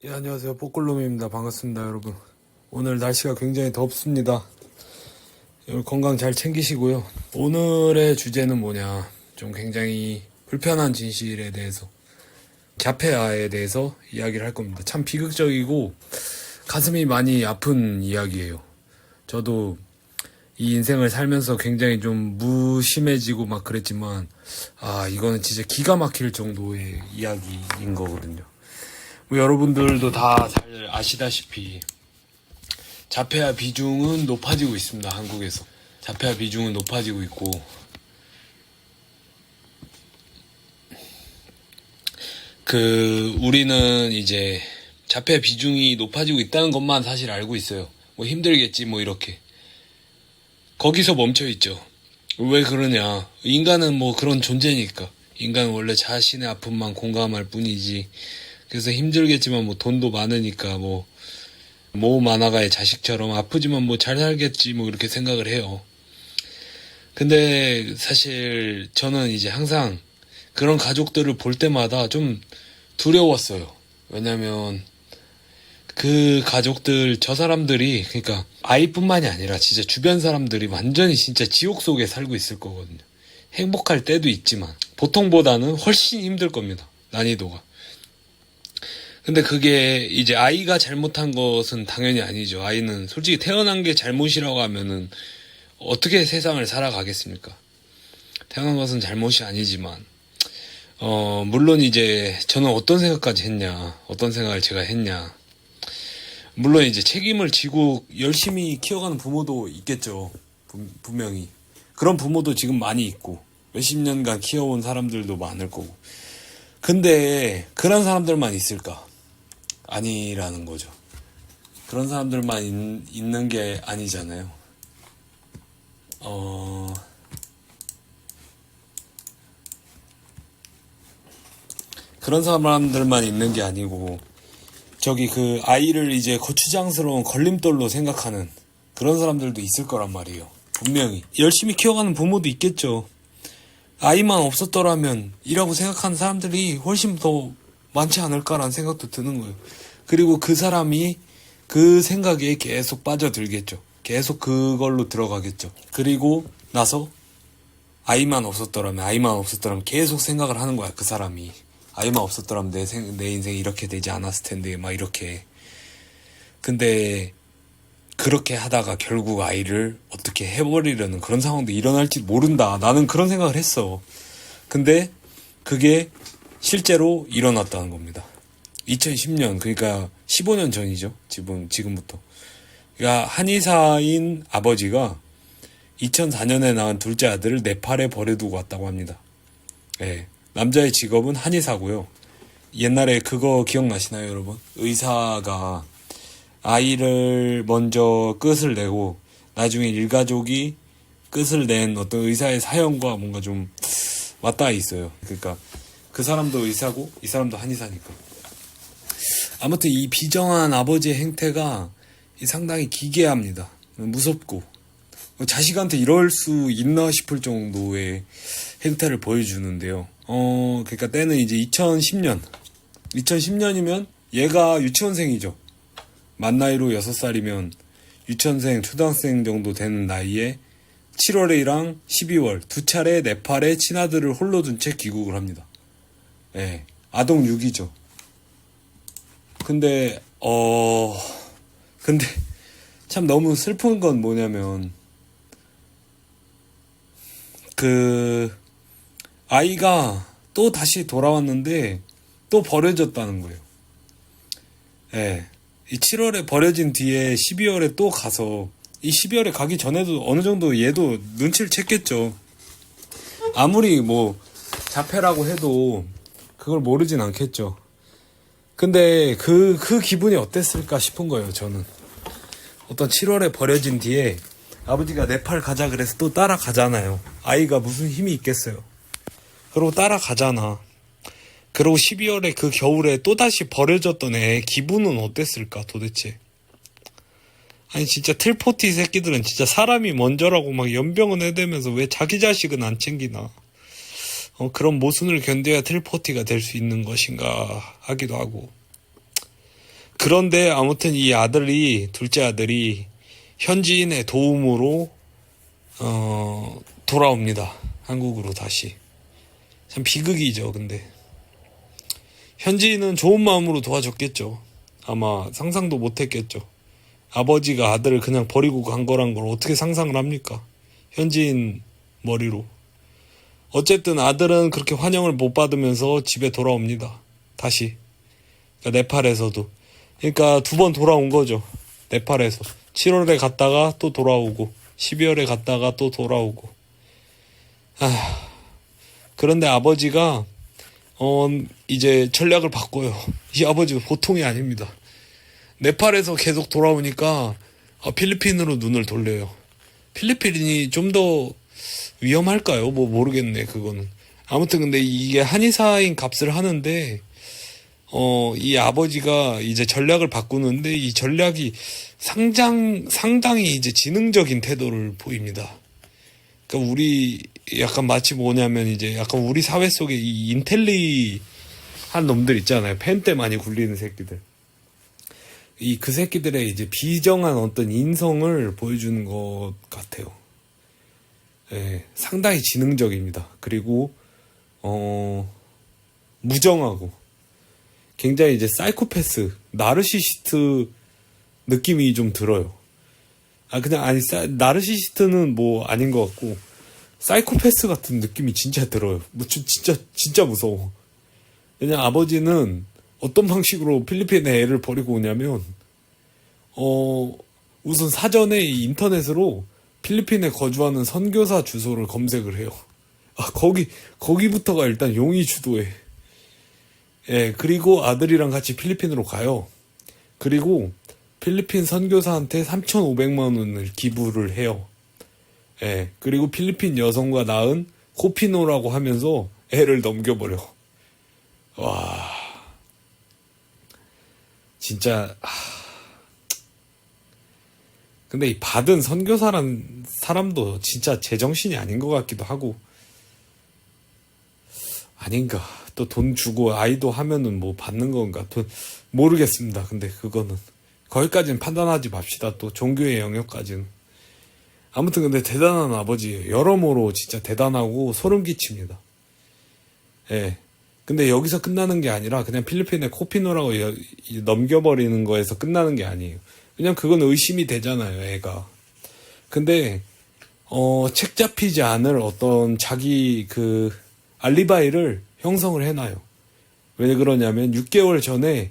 예, 안녕하세요. 뽀글놈입니다. 반갑습니다, 여러분. 오늘 날씨가 굉장히 덥습니다. 여러분 건강 잘 챙기시고요. 오늘의 주제는 뭐냐. 좀 굉장히 불편한 진실에 대해서, 자폐아에 대해서 이야기를 할 겁니다. 참 비극적이고 가슴이 많이 아픈 이야기예요. 저도 이 인생을 살면서 굉장히 좀 무심해지고 막 그랬지만, 이거는 진짜 기가 막힐 정도의 이야기인 거거든요. 뭐 여러분들도 다 잘 아시다시피 자폐아 비중은 높아지고 있습니다. 한국에서 자폐아 비중은 높아지고 있고, 우리는 이제 자폐아 비중이 높아지고 있다는 것만 사실 알고 있어요. 뭐 힘들겠지 뭐 이렇게 거기서 멈춰 있죠. 왜 그러냐? 인간은 뭐 그런 존재니까. 인간은 원래 자신의 아픔만 공감할 뿐이지. 그래서 힘들겠지만 뭐 돈도 많으니까 뭐 만화가의 자식처럼 아프지만 뭐 잘 살겠지 뭐 이렇게 생각을 해요. 근데 사실 저는 이제 항상 그런 가족들을 볼 때마다 좀 두려웠어요. 왜냐면 그 가족들, 저 사람들이, 그러니까 아이뿐만이 아니라 진짜 주변 사람들이 완전히 진짜 지옥 속에 살고 있을 거거든요. 행복할 때도 있지만 보통보다는 훨씬 힘들 겁니다. 난이도가. 근데 그게 이제 아이가 잘못한 것은 당연히 아니죠. 아이는 솔직히 태어난 게 잘못이라고 하면은 어떻게 세상을 살아가겠습니까? 태어난 것은 잘못이 아니지만, 물론 이제 저는 어떤 생각까지 했냐, 어떤 생각을 제가 했냐. 물론 이제 책임을 지고 열심히 키워가는 부모도 있겠죠. 분명히. 그런 부모도 지금 많이 있고, 몇십 년간 키워온 사람들도 많을 거고. 근데 그런 사람들만 있을까? 아니라는 거죠. 그런 사람들만 있는 게 아니잖아요. 그런 사람들만 있는 게 아니고, 저기 그 아이를 이제 거추장스러운 걸림돌로 생각하는 그런 사람들도 있을 거란 말이에요. 분명히. 열심히 키워가는 부모도 있겠죠. 아이만 없었더라면 이라고 생각하는 사람들이 훨씬 더 많지 않을까라는 생각도 드는 거예요. 그리고 그 사람이 그 생각에 계속 빠져들겠죠. 계속 그걸로 들어가겠죠. 그리고 나서 아이만 없었더라면 계속 생각을 하는 거야, 그 사람이. 아이만 없었더라면 내 인생이 이렇게 되지 않았을 텐데, 막 이렇게. 근데 그렇게 하다가 결국 아이를 어떻게 해버리려는 그런 상황도 일어날지 모른다. 나는 그런 생각을 했어. 근데 그게 실제로 일어났다는 겁니다. 2010년, 그러니까 15년 전이죠. 지금부터. 그러니까 한의사인 아버지가 2004년에 낳은 둘째 아들을 네팔에 버려두고 왔다고 합니다. 네. 남자의 직업은 한의사고요. 옛날에 그거 기억나시나요, 여러분? 의사가 아이를 먼저 끝을 내고 나중에 일가족이 끝을 낸 어떤 의사의 사연과 뭔가 좀 맞닿아 있어요. 그러니까 그 사람도 의사고 이 사람도 한의사니까. 아무튼 이 비정한 아버지의 행태가 상당히 기괴합니다. 무섭고 자식한테 이럴 수 있나 싶을 정도의 행태를 보여주는데요. 그러니까 때는 이제 2010년이면 얘가 유치원생이죠. 만 나이로 6살이면 유치원생, 초등학생 정도 되는 나이에 7월이랑 12월 두 차례 네팔에 친아들을 홀로 둔 채 귀국을 합니다. 예, 아동 유기죠. 근데 참 너무 슬픈 건 뭐냐면 아이가 또 다시 돌아왔는데 또 버려졌다는 거예요. 예. 이 7월에 버려진 뒤에 12월에 또 가서, 이 12월에 가기 전에도 어느 정도 얘도 눈치를 챘겠죠. 아무리 뭐 자폐라고 해도 그걸 모르진 않겠죠. 근데 그 기분이 어땠을까 싶은 거예요, 저는. 어떤 7월에 버려진 뒤에 아버지가 네팔 가자 그래서 또 따라가잖아요. 아이가 무슨 힘이 있겠어요. 그러고 따라가잖아. 그리고 12월에 그 겨울에 또다시 버려졌던 애 기분은 어땠을까 도대체. 아니 진짜 틀포티 새끼들은 진짜 사람이 먼저라고 막 연병은 해대면서 왜 자기 자식은 안 챙기나. 그런 모순을 견뎌야 틀포티가 될 수 있는 것인가 하기도 하고. 그런데 아무튼 이 아들이, 둘째 아들이 현지인의 도움으로, 돌아옵니다. 한국으로 다시. 참 비극이죠, 근데. 현지인은 좋은 마음으로 도와줬겠죠. 아마 상상도 못했겠죠. 아버지가 아들을 그냥 버리고 간 거란 걸 어떻게 상상을 합니까? 현지인 머리로. 어쨌든 아들은 그렇게 환영을 못 받으면서 집에 돌아옵니다. 다시. 그러니까 네팔에서도. 그러니까 2번 돌아온 거죠. 네팔에서. 7월에 갔다가 또 돌아오고, 12월에 갔다가 또 돌아오고. 그런데 아버지가, 이제 전략을 바꿔요. 이 아버지가 보통이 아닙니다. 네팔에서 계속 돌아오니까, 필리핀으로 눈을 돌려요. 필리핀이 좀 더 위험할까요? 뭐 모르겠네, 그거는. 아무튼 근데 이게 한의사인 값을 하는데, 이 아버지가 이제 전략을 바꾸는데 이 전략이 상당히 이제 지능적인 태도를 보입니다. 그러니까 우리 약간 마치 뭐냐면 이제 약간 우리 사회 속에 이 인텔리한 놈들 있잖아요. 펜 때 많이 굴리는 새끼들. 그 새끼들의 이제 비정한 어떤 인성을 보여주는 것 같아요. 예, 상당히 지능적입니다. 그리고, 무정하고, 굉장히 이제 사이코패스, 나르시시스트 느낌이 좀 들어요. 나르시시스트는 뭐 아닌 것 같고, 사이코패스 같은 느낌이 진짜 들어요. 뭐, 진짜 무서워. 왜냐, 아버지는 어떤 방식으로 필리핀에 애를 버리고 오냐면, 우선 사전에 인터넷으로 필리핀에 거주하는 선교사 주소를 검색을 해요. 거기부터가 일단 용의 주도해. 예, 그리고 아들이랑 같이 필리핀으로 가요. 그리고 필리핀 선교사한테 3,500만 원을 기부를 해요. 예, 그리고 필리핀 여성과 낳은 코피노라고 하면서 애를 넘겨버려. 와, 진짜. 근데 이 받은 선교사란 사람도 진짜 제정신이 아닌 것 같기도 하고. 아닌가. 또 돈 주고 아이도 하면은 뭐 받는 건가. 모르겠습니다. 근데 그거는. 거기까지는 판단하지 맙시다. 또 종교의 영역까지는. 아무튼 근데 대단한 아버지예요. 여러모로 진짜 대단하고 소름 끼칩니다. 예. 근데 여기서 끝나는 게 아니라 그냥 필리핀에 코피노라고 넘겨버리는 거에서 끝나는 게 아니에요. 그냥 그건 의심이 되잖아요, 애가. 근데, 책 잡히지 않을 어떤 자기 알리바이를 형성을 해놔요. 왜 그러냐면, 6개월 전에,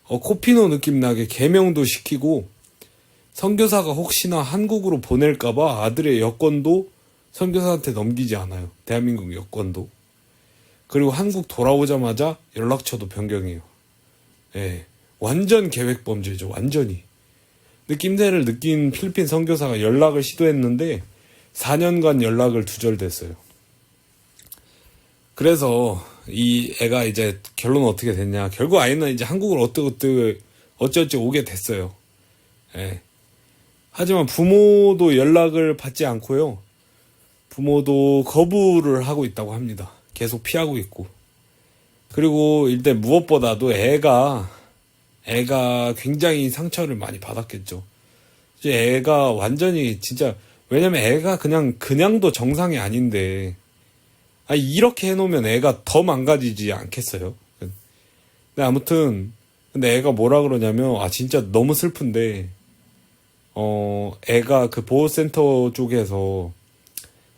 코피노 느낌 나게 개명도 시키고, 선교사가 혹시나 한국으로 보낼까봐 아들의 여권도 선교사한테 넘기지 않아요. 대한민국 여권도. 그리고 한국 돌아오자마자 연락처도 변경해요. 예. 완전 계획범죄죠, 완전히. 느낌새를 느낀 필리핀 선교사가 연락을 시도했는데 4년간 연락을 두절됐어요. 그래서 이 애가 이제 결론은 어떻게 됐냐. 결국 아이는 이제 한국을 어찌어찌 오게 됐어요. 예. 하지만 부모도 연락을 받지 않고요. 부모도 거부를 하고 있다고 합니다. 계속 피하고 있고. 그리고 일단 무엇보다도 애가 굉장히 상처를 많이 받았겠죠. 이제 애가 완전히 진짜, 왜냐면 애가 그냥도 정상이 아닌데, 이렇게 해놓으면 애가 더 망가지지 않겠어요? 근데 아무튼, 근데 애가 뭐라 그러냐면, 진짜 너무 슬픈데, 애가 그 보호센터 쪽에서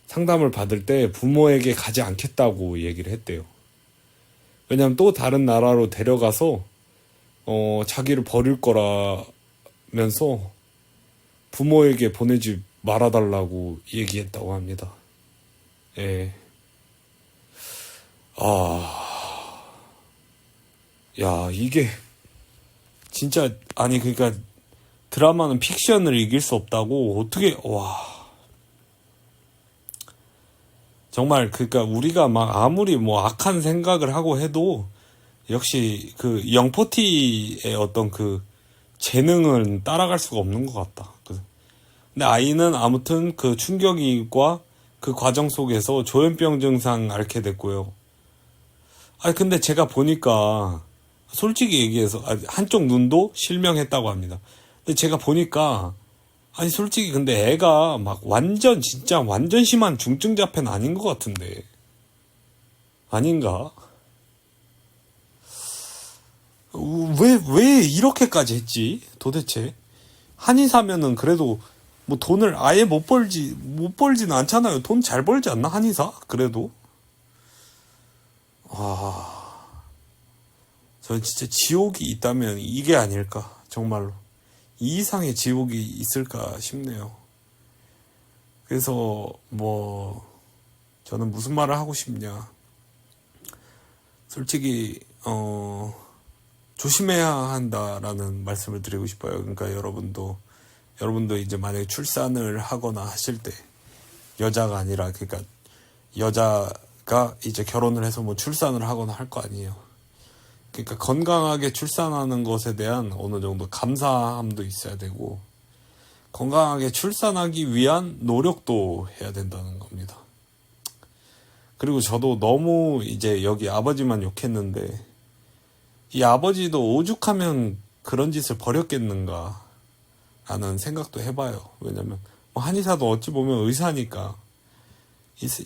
상담을 받을 때 부모에게 가지 않겠다고 얘기를 했대요. 왜냐면 또 다른 나라로 데려가서, 자기를 버릴 거라면서 부모에게 보내지 말아달라고 얘기했다고 합니다. 예. 야, 이게 진짜 그러니까 드라마는 픽션을 이길 수 없다고 어떻게 정말 그러니까 우리가 막 아무리 뭐 악한 생각을 하고 해도 역시 영포티의 어떤 재능은 따라갈 수가 없는 것 같다. 근데 아이는 아무튼 충격과 그 과정 속에서 조현병 증상 앓게 됐고요. 근데 제가 보니까 솔직히 얘기해서 한쪽 눈도 실명했다고 합니다. 근데 제가 보니까 아니 솔직히 근데 애가 막 완전 진짜 완전 심한 중증 자폐는 아닌 것 같은데 아닌가? 왜 이렇게까지 했지? 도대체 한의사면은 그래도 뭐 돈을 아예 못 벌지는 않잖아요. 돈 잘 벌지 않나 한의사? 그래도 저는 진짜 지옥이 있다면 이게 아닐까 정말로 이 이상의 지옥이 있을까 싶네요. 그래서 뭐 저는 무슨 말을 하고 싶냐, 솔직히 조심해야 한다라는 말씀을 드리고 싶어요. 그러니까 여러분도 이제 만약에 출산을 하거나 하실 때 여자가 아니라 그러니까 여자가 이제 결혼을 해서 뭐 출산을 하거나 할 거 아니에요. 그러니까 건강하게 출산하는 것에 대한 어느 정도 감사함도 있어야 되고 건강하게 출산하기 위한 노력도 해야 된다는 겁니다. 그리고 저도 너무 이제 여기 아버지만 욕했는데 이 아버지도 오죽하면 그런 짓을 벌였겠는가 라는 생각도 해봐요. 왜냐면 뭐 한의사도 어찌 보면 의사니까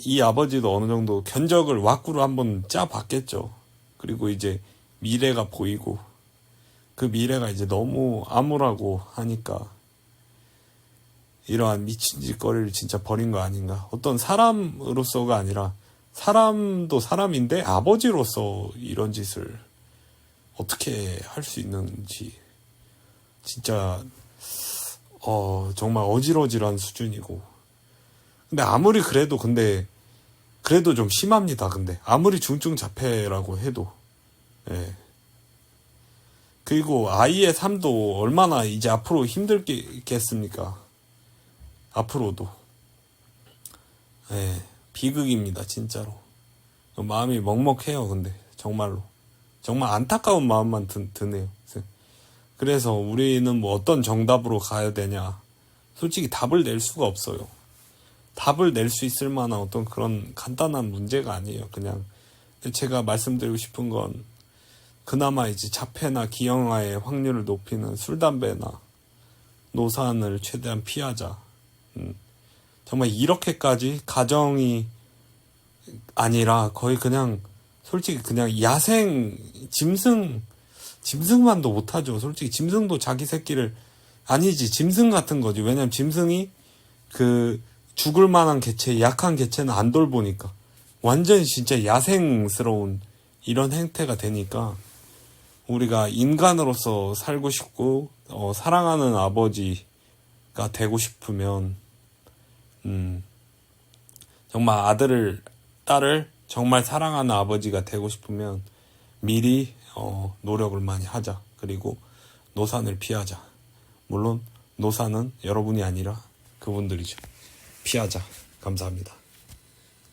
이 아버지도 어느 정도 견적을 왁구로 한번 짜봤겠죠. 그리고 이제 미래가 보이고 그 미래가 이제 너무 암울하고 하니까 이러한 미친 짓거리를 진짜 벌인 거 아닌가. 어떤 사람으로서가 아니라 사람도 사람인데 아버지로서 이런 짓을 어떻게 할 수 있는지 진짜 정말 어질어질한 수준이고. 근데 아무리 그래도 좀 심합니다. 근데 아무리 중증 자폐라고 해도 예. 그리고 아이의 삶도 얼마나 이제 앞으로 힘들겠습니까? 앞으로도 예. 비극입니다. 진짜로 마음이 먹먹해요. 근데 정말로 정말 안타까운 마음만 드네요. 그래서 우리는 뭐 어떤 정답으로 가야 되냐, 솔직히 답을 낼 수가 없어요. 답을 낼 수 있을 만한 어떤 그런 간단한 문제가 아니에요. 그냥 제가 말씀드리고 싶은 건 그나마 이제 자폐나 기형아의 확률을 높이는 술, 담배나 노산을 최대한 피하자. 정말 이렇게까지 가정이 아니라 거의 그냥 솔직히 그냥 야생 짐승만도 못하죠. 솔직히 짐승도 자기 새끼를 아니지 짐승 같은 거지. 왜냐면 짐승이 그 죽을 만한 개체, 약한 개체는 안 돌보니까 완전히 진짜 야생스러운 이런 행태가 되니까 우리가 인간으로서 살고 싶고 사랑하는 아버지가 되고 싶으면 정말 아들을 딸을 정말 사랑하는 아버지가 되고 싶으면 미리 노력을 많이 하자. 그리고 노산을 피하자. 물론 노산은 여러분이 아니라 그분들이죠. 피하자. 감사합니다.